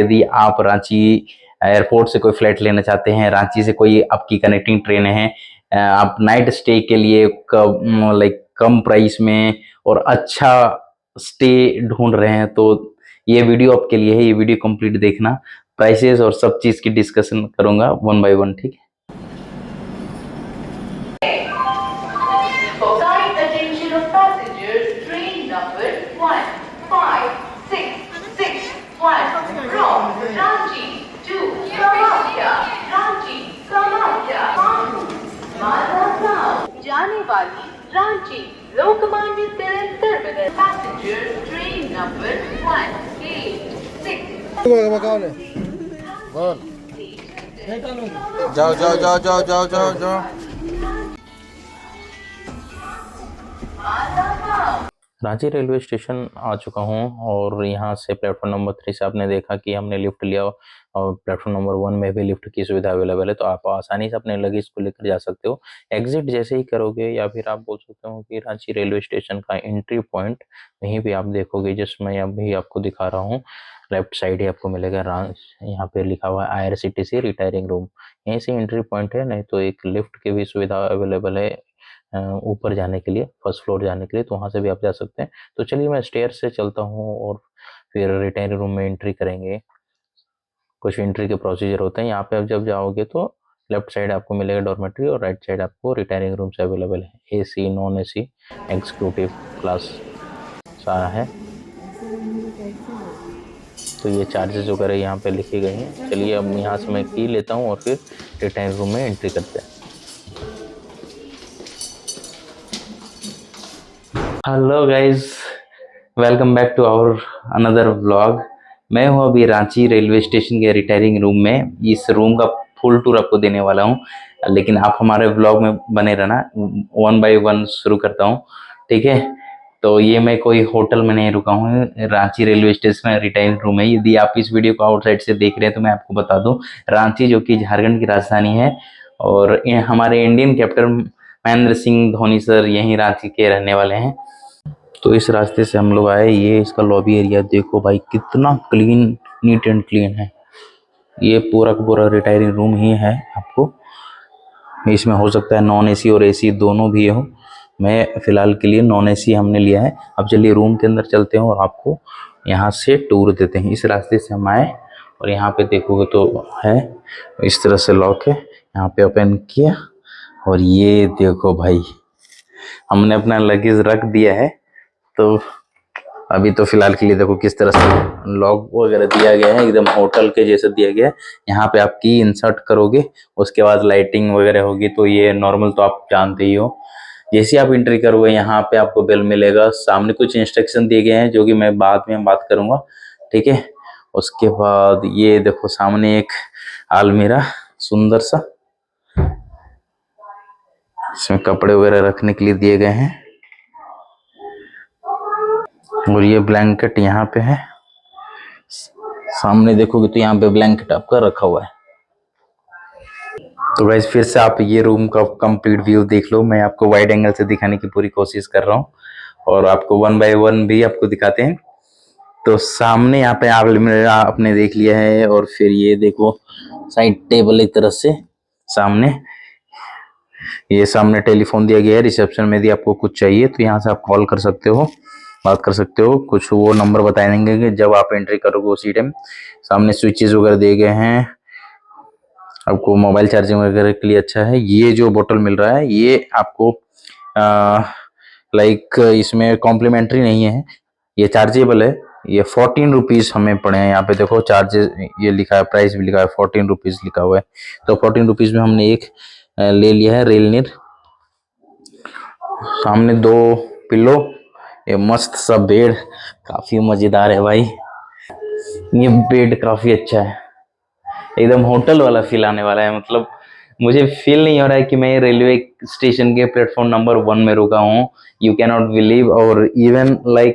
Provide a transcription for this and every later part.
यदि आप रांची एयरपोर्ट से कोई फ्लाइट लेना चाहते हैं, रांची से कोई आपकी कनेक्टिंग ट्रेन है, आप नाइट स्टे के लिए कम प्राइस में और अच्छा स्टे ढूंढ रहे हैं, तो ये वीडियो आपके लिए है। ये वीडियो कंप्लीट देखना, प्राइसेस और सब चीज की डिस्कशन करूंगा वन बाय वन, ठीक है। जाने वाली Ranchi Lokmanya Tilak terminal passenger train number 186। जाओ जाओ जाओ जाओ जाओ जाओ जाओ। रांची रेलवे स्टेशन आ चुका हूँ और यहाँ से प्लेटफॉर्म नंबर 3 से आपने देखा कि हमने लिफ्ट लिया और प्लेटफॉर्म नंबर 1 में भी लिफ्ट की सुविधा अवेलेबल है, तो आप आसानी से अपने लगेज को लेकर जा सकते हो। एग्जिट जैसे ही करोगे या फिर आप बोल सकते हो कि रांची रेलवे स्टेशन का एंट्री पॉइंट वहीं पे आप देखोगे, जिसमें मैं अभी आपको दिखा रहा हूँ। लेफ्ट साइड ही आपको मिलेगा, यहाँ पे लिखा हुआ है IRCTC रिटायरिंग रूम। यहीं से एंट्री पॉइंट है, नहीं तो एक लिफ्ट की भी सुविधा अवेलेबल है ऊपर जाने के लिए, फर्स्ट फ्लोर जाने के लिए, तो वहाँ से भी आप जा सकते हैं। तो चलिए मैं स्टेयर से चलता हूँ और फिर रिटायरिंग रूम में एंट्री करेंगे। कुछ एंट्री के प्रोसीजर होते हैं। यहाँ पे आप जब जाओगे तो लेफ्ट साइड आपको मिलेगा डॉर्मेट्री और राइट साइड आपको रिटायरिंग रूम से अवेलेबल है। AC, non AC, executive class सारा है। तो ये चार्जेस वगैरह यहाँ पे लिखे गए हैं। चलिए अब यहाँ से मैं की लेता हूँ और फिर रिटायरिंग रूम में एंट्री करते हैं। Hello guys, welcome back to our another vlog. मैं हूँ अभी रांची रेलवे स्टेशन के रिटायरिंग रूम में। इस रूम का फुल टूर आपको देने वाला हूँ, लेकिन आप हमारे व्लॉग में बने रहना। 1 बाय 1 शुरू करता हूँ, ठीक है। तो ये मैं कोई होटल में नहीं रुका हूँ, Ranchi railway station retiring room है। यदि आप इस वीडियो को आउटसाइड से देख रहे हैं तो मैं आपको बता दूँ, रांची जो कि झारखंड की राजधानी है और हमारे Indian captain Mahendra Singh Dhoni sir यहीं रांची के रहने वाले हैं। तो इस रास्ते से हम लोग आए। ये इसका लॉबी एरिया देखो भाई, कितना क्लीन, नीट एंड क्लीन है। ये पूरा का पूरा रिटायरिंग रूम ही है। आपको इसमें हो सकता है नॉन AC और AC दोनों भी हो। मैं फिलहाल के लिए नॉन AC हमने लिया है। अब चलिए रूम के अंदर चलते हैं और आपको यहाँ से टूर देते हैं। इस रास्ते से हम आए और यहाँ पे देखोगे तो है इस तरह से लॉक है। यहाँ पे ओपन किया और ये देखो भाई, हमने अपना लगेज रख दिया है। तो अभी तो फिलहाल के लिए देखो किस तरह से लॉक वगैरह दिया गया है, एकदम होटल के जैसा दिया गया है। यहाँ पे आप की इंसर्ट करोगे, उसके बाद लाइटिंग वगैरह होगी। तो ये नॉर्मल तो आप जानते ही हो। जैसे आप एंट्री करोगे यहाँ पे आपको बेल मिलेगा। सामने कुछ इंस्ट्रक्शन दिए गए हैं जो कि मैं बाद में बात करूंगा, ठीक है। उसके बाद ये देखो सामने एक अलमीरा सुंदर सा, इसमें कपड़े वगैरह रखने के लिए दिए गए हैं। और ये ब्लैंकेट यहाँ पे है, सामने देखोगे तो यहाँ पे ब्लैंकेट आपका रखा हुआ है। तो गाइस फिर से आप ये रूम का कंप्लीट व्यू देख लो। मैं आपको वाइड एंगल से दिखाने की पूरी कोशिश कर रहा हूँ और आपको 1 बाय 1 भी आपको दिखाते हैं। तो सामने यहाँ पे आपने देख लिया है और फिर ये देखो साइड टेबल एक तरह से सामने, ये सामने टेलीफोन दिया गया है। रिसेप्शन में यदि आपको कुछ चाहिए तो यहाँ से आप कॉल कर सकते हो, बात कर सकते हो। कुछ वो नंबर बताए देंगे कि जब आप एंट्री करोगे उसी टाइम। सामने स्विचेस वगैरह दिए गए हैं आपको, मोबाइल चार्जिंग वगैरह के लिए अच्छा है। ये जो बोतल मिल रहा है ये आपको इसमें कॉम्प्लीमेंट्री नहीं है, ये चार्जेबल है। ये 14 रुपीज हमें पड़े हैं। यहाँ पे देखो चार्जेस ये लिखा है, प्राइस भी लिखा है, 14 रुपीज लिखा हुआ है। तो 14 रुपीज में हमने एक ले लिया है रेलनीर। सामने 2 पिलो, ये मस्त सा बेड, काफी मजेदार है भाई। ये बेड काफी अच्छा है, एकदम होटल वाला फील आने वाला है। मतलब मुझे फील नहीं हो रहा है कि मैं रेलवे स्टेशन के प्लेटफॉर्म नंबर 1 में रुका हूँ। You can not believe. और इवन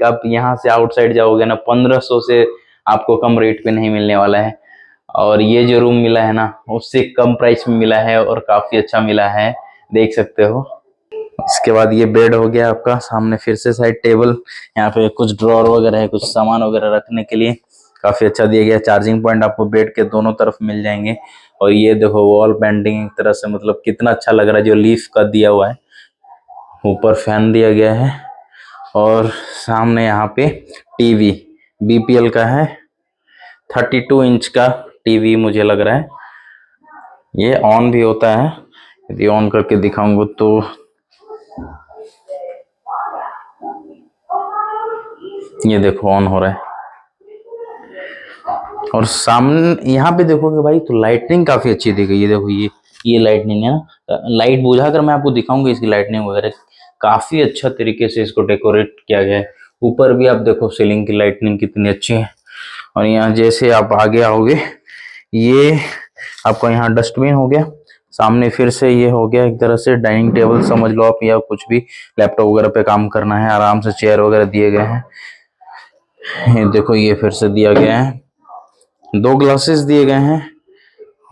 आप यहाँ से आउटसाइड जाओगे ना, 1500 से आपको कम रेट पे नहीं मिलने वाला है। और ये जो रूम मिला है ना, उससे कम प्राइस में मिला है और काफी अच्छा मिला है, देख सकते हो। इसके बाद ये बेड हो गया आपका। सामने फिर से साइड टेबल, यहाँ पे कुछ ड्रॉर वगैरह है, कुछ सामान वगैरह रखने के लिए। काफी अच्छा दिया गया है। चार्जिंग पॉइंट आपको बेड के दोनों तरफ मिल जाएंगे। और ये देखो वॉल पेंटिंग एक तरह से मतलब कितना अच्छा लग रहा है, जो लीफ का दिया हुआ है। ऊपर फैन दिया गया है और सामने यहाँ पे टीवी बीपीएल का है, 32 इंच का टीवी मुझे लग रहा है। ये ऑन भी होता है, यदि ऑन करके दिखाऊंगा तो ये देखो ऑन हो रहा है। और सामने यहाँ पे देखोगे भाई तो लाइटनिंग काफी अच्छी दी गई है। देखो ये लाइटनिंग है ना, लाइट बुझा कर मैं आपको दिखाऊंगा इसकी लाइटनिंग वगैरह। काफी अच्छा तरीके से इसको डेकोरेट किया गया है। ऊपर भी आप देखो सीलिंग की लाइटनिंग कितनी अच्छी है। और यहाँ जैसे आप आगे आओगे, ये आपका यहाँ डस्टबिन हो गया। सामने फिर से ये हो गया एक तरह से डाइनिंग टेबल समझ लो आप, या कुछ भी लैपटॉप वगैरह पे काम करना है, आराम से चेयर वगैरह दिए गए हैं। ये देखो ये फिर से दिया गया है, 2 ग्लासेस दिए गए हैं।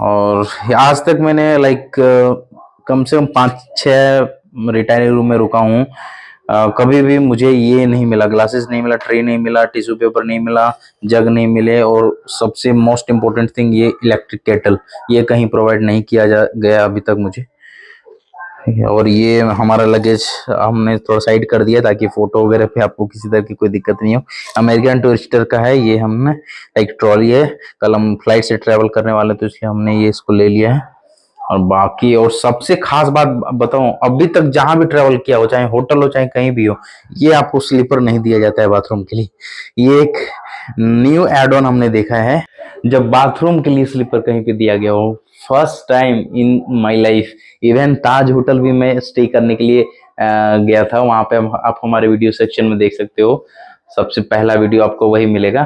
और आज तक मैंने लाइक कम से कम 5-6 रिटायरिंग रूम में रुका हूँ। कभी भी मुझे ये नहीं मिला, ग्लासेस नहीं मिला, ट्रे नहीं मिला, टिश्यू पेपर नहीं मिला, जग नहीं मिले। और सबसे मोस्ट इम्पोर्टेंट थिंग ये इलेक्ट्रिक केटल, ये कहीं प्रोवाइड नहीं किया गया अभी तक मुझे। और ये हमारा लगेज हमने थोड़ा साइड कर दिया ताकि फोटो वगैरह पे आपको किसी तरह की कोई दिक्कत नहीं हो। अमेरिकन टूरिस्टर का है ये, हमने एक ट्रॉली है, कल हम फ्लाइट से ट्रेवल करने वाले तो इसलिए हमने ये इसको ले लिया है। और बाकी और सबसे खास बात बताऊं, अभी तक जहां भी ट्रेवल किया हो, चाहे होटल हो चाहे कहीं भी हो, ये आपको स्लीपर नहीं दिया जाता है बाथरूम के लिए। ये एक न्यू एड ऑन हमने देखा है, जब बाथरूम के लिए स्लीपर कहीं पे दिया गया हो। First time in my life. Even Taj hotel भी मैं स्टे करने के लिए गया था, वहां पे आप हमारे वीडियो सेक्शन में देख सकते हो, सबसे पहला वीडियो आपको वही मिलेगा।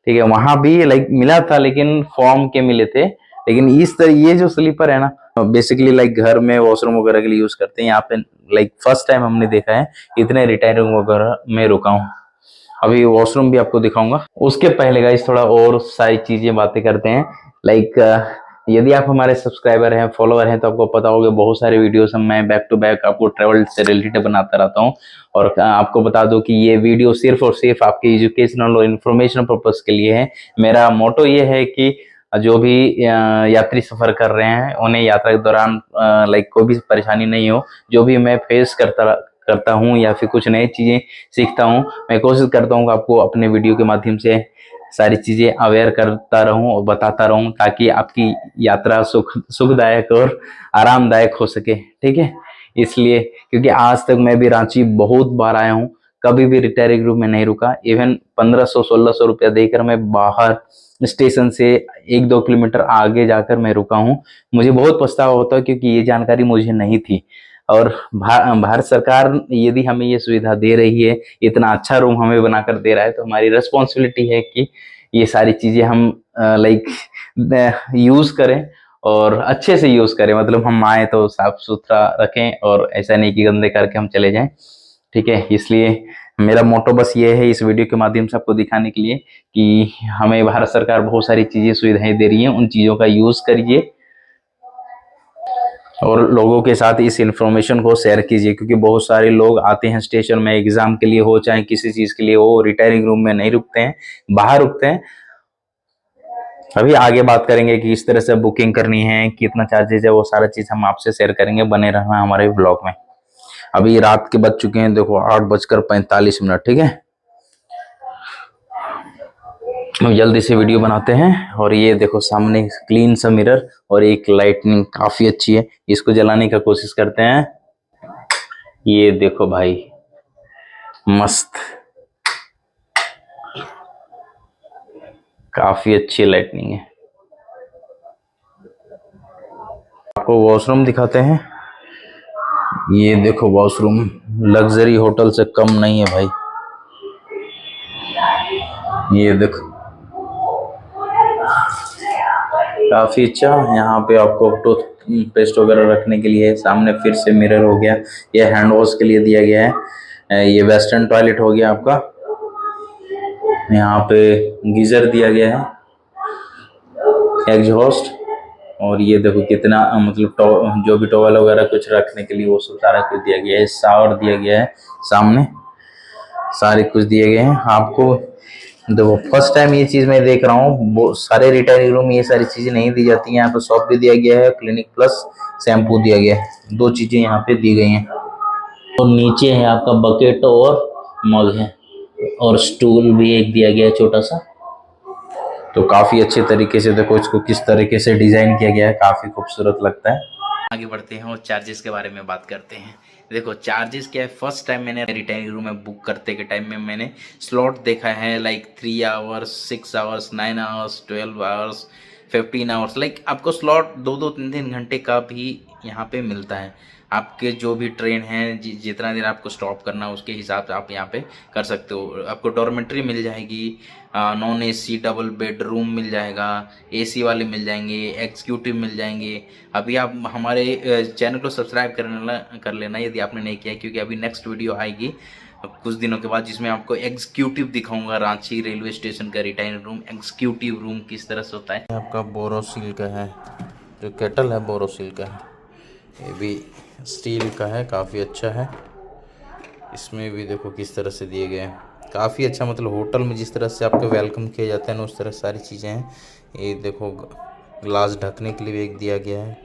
ठीक है, वहां भी लाइक मिला था लेकिन फॉर्म के मिले थे। लेकिन इस तरह ये जो स्लीपर है ना, बेसिकली लाइक घर में वॉशरूम वगैरह के लिए यूज करते हैं। यहाँ पे लाइक फर्स्ट टाइम हमने देखा है, इतने रिटायरिंग वगैरह में रुका हूँ। अभी वॉशरूम भी आपको दिखाऊंगा। उसके पहले गाइस थोड़ा और सारी चीजें बातें करते हैं। लाइक यदि आप हमारे सब्सक्राइबर हैं, फॉलोअर हैं, तो आपको पता होगा बहुत सारे वीडियोस हम मैं बैक टू बैक आपको ट्रैवल से रिलेटेड बनाता रहता हूं। और आपको बता दूं कि ये वीडियो सिर्फ और सिर्फ आपके एजुकेशनल और इन्फॉर्मेशन पर्पस के लिए है। मेरा मोटो ये है कि जो भी यात्री सफर कर रहे हैं उन्हें यात्रा के दौरान लाइक कोई भी परेशानी नहीं हो। जो भी मैं फेस करता हूँ या फिर कुछ नई चीजें सीखता हूँ, मैं कोशिश करता हूँ कि आपको अपने वीडियो के माध्यम से सारी चीजें अवेयर करता रहूं और बताता रहूं, ताकि आपकी यात्रा सुखदायक और आरामदायक हो सके। ठीक है, इसलिए क्योंकि आज तक मैं भी रांची बहुत बार आया हूं, कभी भी रिटायरिंग रूम में नहीं रुका। इवन 1500-1600 रुपया देकर मैं बाहर स्टेशन से 1-2 किलोमीटर आगे जाकर मैं रुका हूं। मुझे बहुत पछतावा होता है क्योंकि ये जानकारी मुझे नहीं थी। और भारत सरकार यदि हमें ये सुविधा दे रही है, इतना अच्छा रूम हमें बनाकर दे रहा है, तो हमारी रिस्पॉन्सिबिलिटी है कि ये सारी चीजें हम लाइक यूज करें और अच्छे से यूज करें। मतलब हम आए तो साफ सुथरा रखें और ऐसा नहीं कि गंदे करके हम चले जाएं। ठीक है, इसलिए मेरा मोटो बस ये है इस वीडियो के माध्यम से आपको दिखाने के लिए कि हमें भारत सरकार बहुत सारी चीजें सुविधाएं दे रही है, उन चीजों का यूज करिए और लोगों के साथ इस इंफॉर्मेशन को शेयर कीजिए। क्योंकि बहुत सारे लोग आते हैं स्टेशन में, एग्जाम के लिए हो चाहे किसी चीज के लिए हो, रिटायरिंग रूम में नहीं रुकते हैं, बाहर रुकते हैं। अभी आगे बात करेंगे कि किस तरह से बुकिंग करनी है, कितना चार्जेस है, वो सारा चीज हम आपसे शेयर करेंगे। बने रहना हमारे ब्लॉग में। अभी रात के बज चुके हैं, देखो 8:45। ठीक है, हम जल्दी से वीडियो बनाते हैं। और ये देखो सामने क्लीन सा मिरर और एक लाइटनिंग काफी अच्छी है, इसको जलाने का कोशिश करते हैं। ये देखो भाई मस्त, काफी अच्छी लाइटनिंग है। आपको वॉशरूम दिखाते हैं। ये देखो वॉशरूम लग्जरी होटल से कम नहीं है भाई। ये देखो काफी अच्छा। यहाँ पे आपको टूथपेस्ट वगैरह रखने के लिए, सामने फिर से मिरर हो गया, ये हैंड वॉश के लिए दिया गया है। ये वेस्टर्न टॉयलेट हो गया आपका। यहाँ पे गीजर दिया गया है, एग्जॉस्ट। और ये देखो कितना मतलब जो भी टॉवल वगैरह कुछ रखने के लिए वो सब सारा कुछ दिया गया है। शावर दिया गया है, सामने सारे कुछ दिए गए हैं। आपको देखो फर्स्ट टाइम ये चीज़ मैं देख रहा हूँ, वो सारे रिटायरिंग रूम में ये सारी चीज़ें नहीं दी जाती हैं। यहाँ पे सॉप भी दिया गया है, क्लिनिक प्लस शैम्पू दिया गया है, 2 चीज़ें यहाँ पे दी गई हैं। और नीचे है आपका बकेट और मग है, और स्टूल भी एक दिया गया है छोटा सा। तो काफ़ी अच्छे तरीके से देखो इसको किस तरीके से डिज़ाइन किया गया है, काफ़ी खूबसूरत लगता है। आगे बढ़ते हैं और चार्जेस के बारे में बात करते हैं। देखो चार्जेस क्या है, फर्स्ट टाइम मैंने रिटायरिंग रूम में बुक करते के टाइम में मैंने स्लॉट देखा है like 3 hours, 6 hours, 9 hours, 12 hours, 15 hours. Like आपको स्लॉट 2-2, 3-3 घंटे का भी यहाँ पे मिलता है। आपके जो भी ट्रेन हैं, जितना देर आपको स्टॉप करना है उसके हिसाब से आप यहाँ पे कर सकते हो। आपको डॉर्मेट्री मिल जाएगी, नॉन एसी डबल बेडरूम मिल जाएगा, एसी वाले मिल जाएंगे, एग्जीक्यूटिव मिल जाएंगे। अभी आप हमारे चैनल को सब्सक्राइब कर लेना यदि आपने नहीं किया, क्योंकि अभी नेक्स्ट वीडियो आएगी कुछ दिनों के बाद जिसमें आपको एग्जीक्यूटिव दिखाऊंगा, रांची रेलवे स्टेशन का रिटायरिंग रूम एग्जीक्यूटिव रूम किस तरह से होता है। आपका बोरोसिल का है, जो केटल है बोरोसिल का है, ये भी स्टील का है, काफ़ी अच्छा है। इसमें भी देखो किस तरह से दिए गए हैं, काफ़ी अच्छा। मतलब होटल में जिस तरह से आपको वेलकम किया जाता है ना, उस तरह सारी चीज़ें हैं। ये देखो ग्लास ढकने के लिए भी एक दिया गया है।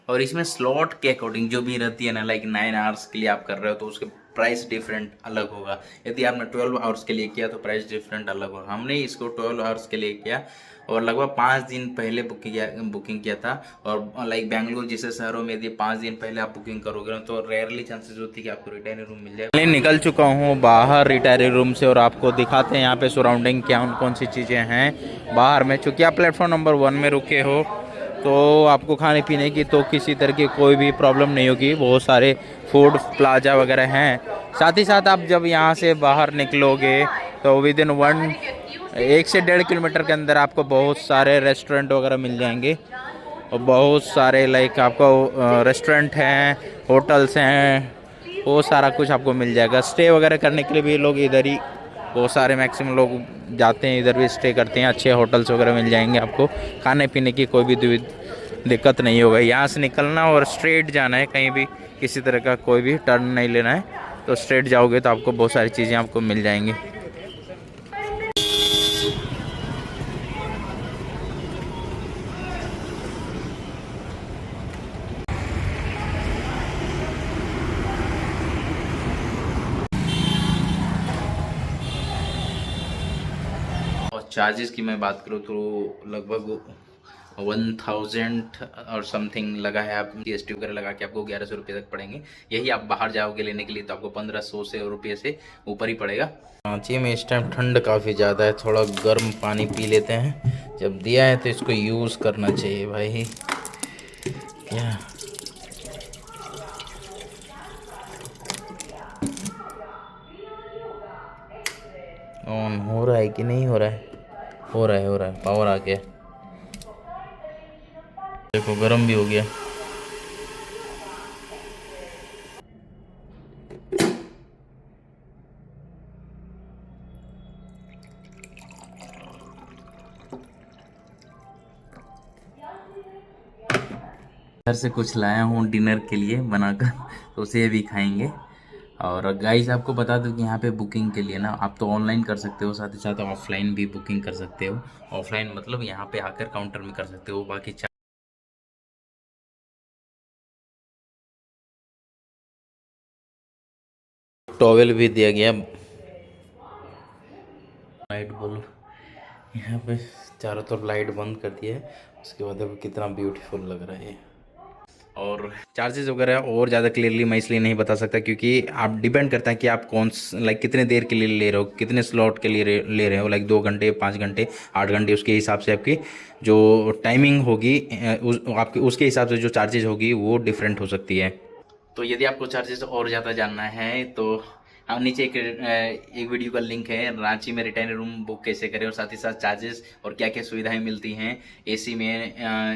और इसमें स्लॉट के अकॉर्डिंग जो भी रहती है ना, लाइक 9 आवर्स के लिए आप कर रहे हो तो उसके प्राइस डिफरेंट अलग होगा। यदि आपने 12 आवर्स के लिए किया तो प्राइस डिफरेंट अलग होगा। हमने इसको 12 आवर्स के लिए किया और लगभग 5 दिन पहले बुकिंग किया था। और लाइक बेंगलुरु जैसे शहरों में यदि 5 दिन पहले आप बुकिंग करोगे तो रेयरली चांसेस होती है कि आपको रिटायरिंग रूम मिल जाए। मैं निकल चुका हूँ बाहर रिटायरिंग रूम से और आपको दिखाते हैं यहाँ पे सराउंडिंग क्या कौन सी चीज़ें हैं बाहर में। चूँकि आप प्लेटफॉर्म नंबर 1 में रुके हो तो आपको खाने पीने की तो किसी तरह की कोई भी प्रॉब्लम नहीं होगी, बहुत सारे फूड प्लाजा वगैरह हैं। साथ ही साथ आप जब यहाँ से बाहर निकलोगे तो विद इन 1 से 1.5 किलोमीटर के अंदर आपको बहुत सारे रेस्टोरेंट वगैरह मिल जाएंगे। और बहुत सारे लाइक आपको रेस्टोरेंट हैं, होटल्स हैं, वो सारा कुछ आपको मिल जाएगा। स्टे वगैरह करने के लिए भी लोग इधर ही, बहुत सारे मैक्सिमम लोग जाते हैं इधर भी स्टे करते हैं। अच्छे होटल्स वगैरह मिल जाएंगे आपको, खाने पीने की कोई भी दिक्कत नहीं होगा। यहाँ से निकलना और स्ट्रेट जाना है, कहीं भी किसी तरह का कोई भी टर्न नहीं लेना है। तो स्ट्रेट जाओगे तो आपको बहुत सारी चीज़ें आपको मिल जाएंगी। और चार्जेस की मैं बात करूँ तो लगभग 1000 और समथिंग लगा है। आप GST वगैरह लगा के आपको 1100 रुपये तक पड़ेंगे। यही आप बाहर जाओगे लेने के लिए तो आपको 1500 से रुपये से ऊपर ही पड़ेगा। रांची में इस टाइम ठंड काफ़ी ज़्यादा है, थोड़ा गर्म पानी पी लेते हैं। जब दिया है तो इसको यूज़ करना चाहिए भाई। क्या ऑन हो रहा है कि नहीं हो रहा है? हो रहा है, पावर आ गया, देखो गर्म भी हो गया। घर से कुछ लाया हूँ डिनर के लिए बनाकर, तो उसे भी खाएंगे। और गाइस आपको बता दूं कि यहाँ पे बुकिंग के लिए ना आप तो ऑनलाइन कर सकते हो, साथ ही साथ ऑफलाइन भी बुकिंग कर सकते हो। ऑफलाइन मतलब यहाँ पे आकर काउंटर में कर सकते हो। बाकी टॉवेल भी दिया गया। लाइट बल्ब यहाँ पे चारों तरफ लाइट बंद कर दिया है, उसके बाद देखो कितना ब्यूटीफुल लग रहा है ये। और चार्जेस वगैरह और ज़्यादा क्लियरली मैं इसलिए नहीं बता सकता क्योंकि आप डिपेंड करता है कि आप लाइक कितने देर के लिए ले रहे हो, कितने स्लॉट के लिए ले रहे हो। लाइक 2 घंटे, 5 घंटे, 8 घंटे, उसके हिसाब से आपकी जो टाइमिंग होगी आपके उसके हिसाब से जो चार्जेस होगी वो डिफरेंट हो सकती है। तो यदि आपको चार्जेस और ज़्यादा जानना है तो हाँ, नीचे एक वीडियो का लिंक है, रांची में रिटायरिंग रूम बुक कैसे करें और साथ ही साथ चार्जेस और क्या क्या सुविधाएं मिलती हैं एसी में,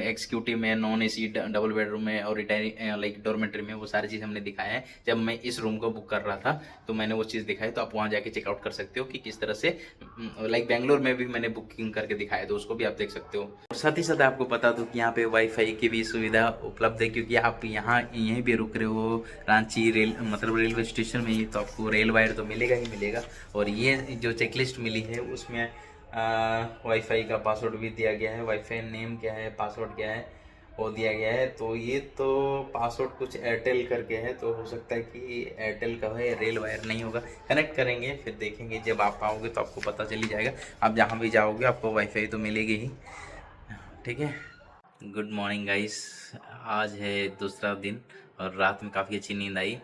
एक्जीक्यूटिव में, नॉन एसी डबल बेडरूम में और रिटायरिंग लाइक डॉर्मेट्री में। वो सारी चीज़ हमने दिखाया है। जब मैं इस रूम को बुक कर रहा था तो मैंने वो चीज़ दिखाई, तो आप वहाँ जाके चेकआउट कर सकते हो कि किस तरह से। लाइक बेंगलोर में भी मैंने बुकिंग करके दिखाया, तो उसको भी आप देख सकते हो। और साथ ही साथ आपको बता दूँ कि यहाँ पे वाईफाई की भी सुविधा उपलब्ध है, क्योंकि आप यहीं भी रुक रहे हो रांची मतलब रेलवे स्टेशन में ही, तो आपको रेल रेल वायर तो मिलेगा ही मिलेगा। और ये जो चेकलिस्ट मिली है उसमें वाईफाई का पासवर्ड भी दिया गया है, वाईफाई नेम क्या है, पासवर्ड क्या है वो दिया गया है। तो ये तो पासवर्ड कुछ एयरटेल करके है, तो हो सकता है कि एयरटेल का है, रेल वायर नहीं होगा। कनेक्ट करेंगे फिर देखेंगे, जब आप आओगे तो आपको पता चल ही जाएगा। आप जहाँ भी जाओगे आपको वाईफाई तो मिलेगी ही, ठीक है। गुड मॉर्निंग गाइस, आज है दूसरा दिन और रात में काफ़ी अच्छी नींद आई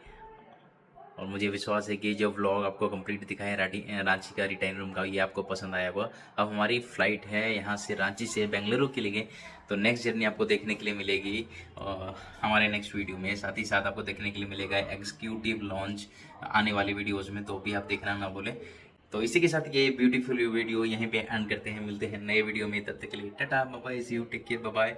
और मुझे विश्वास है कि जो व्लॉग आपको कंप्लीट दिखाया रांची का रिटायरिंग रूम का, ये आपको पसंद आया होगा। अब हमारी फ़्लाइट है यहाँ से रांची से बेंगलुरु के लिए, तो नेक्स्ट जर्नी आपको देखने के लिए मिलेगी हमारे नेक्स्ट वीडियो में। साथ ही साथ आपको देखने के लिए मिलेगा एग्जीक्यूटिव लॉन्च आने वाली वीडियोज़ में, तो भी आप देखना ना भूलें। तो इसी के साथ ये ब्यूटीफुल वीडियो यहीं पे एंड करते हैं, मिलते हैं नए वीडियो में। तब तक के लिए tata bye bye, see you, take care, bye bye.